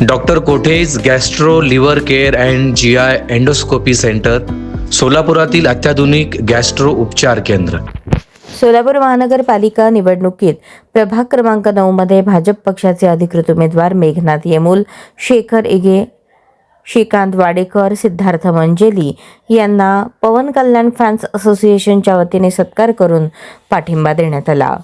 Doctor कोठेज gastro liver care and GI endoscopy centre, सोलापुरातील अत्याधुनिक गॅस्ट्रो उपचार केंद्र. सोलापूर महानगरपालिका निवडणुकीत प्रभाग क्रमांक 9 मध्ये भाजप पक्षाचे अधिकृत उमेदवार मेघनाथ येमूल, शेखर इगे, श्रीकांत वाडेकर, सिद्धार्थ मंजेली यांना पवन कल्याण फॅन्स असोसिएशनच्या वतीने सत्कार करून पाठिंबा देण्यात आला.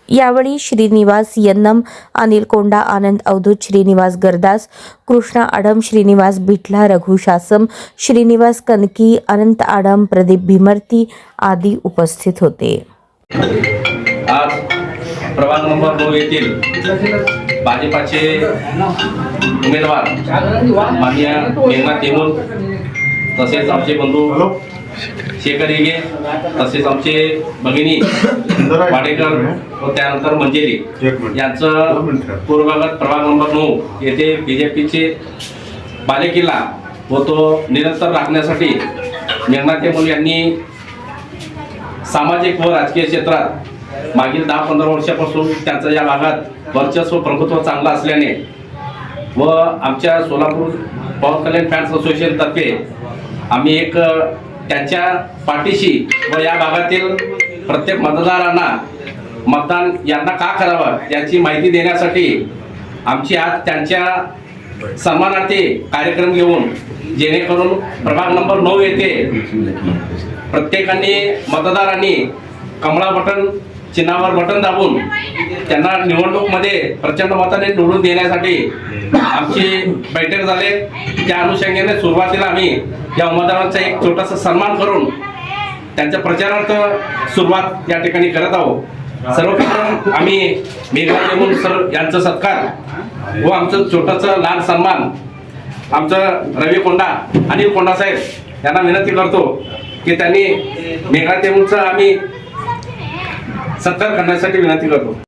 यावेळी श्रीनिवास यन्नम, अनिल कोंडा, आनंद अवधूत, श्रीनिवास गरदास, कृष्णा आडम, श्रीनिवास बिटला, रघु शासम, श्रीनिवास कनकी, अनंत आडम, प्रदीप भीमर्ती आदी उपस्थित होते. आज प्रभाग नंबर 9 येथील भाजपाचे उमेदवार माननीय मेघनाथ येमूल, तसेच आमचे बंधू शेखर इगे, तसेच आमचे भगिनी वाडेकर व त्यानंतर मंजेली यांचं पूर्वभागात प्रभाग नंबर 9 येथे बीजेपीचे बालेकिल्ला व तो निरंतर राखण्यासाठी मेघनाथ येमूल यांनी सामाजिक व राजकीय क्षेत्रात मागील 10-15 वर्षापासून त्यांचं या भागात वर्चस्व प्रभुत्व चांगलं असल्याने व आमच्या सोलापूर पवन कल्याण फॅन्स असोसिएशन तर्फे आम्ही एक त्यांच्या पाठीशी व या भागातील प्रत्येक मतदारांना मतदान यांना का करावं याची माहिती देण्यासाठी आमची आज त्यांच्या सन्मानार्थी कार्यक्रम घेऊन, जेणेकरून प्रभाग नंबर 9 येथे प्रत्येकाने मतदारांनी कमळा बटन चिन्हावर बटन दाबून त्यांना निवडणूकमध्ये प्रचंड मताने निवडून देण्यासाठी आमची बैठक झाली. त्या अनुषंगाने सुरुवातीला आम्ही या उमेदवारांचा एक छोटासा सन्मान करून त्यांच्या प्रचारार्थ सुरुवात या ठिकाणी करत आहोत. सर्वप्रथम आम्ही मेघनाथ येमूल सर यांचा सत्कार व आमचं छोटंसं लहान सन्मान आमचं रवी कोंडा, अनिल कोंडा साहेब यांना विनंती करतो की त्यांनी मेघनाथ येमूलचा आम्ही सत्कार करण्यासाठी विनंती करतो.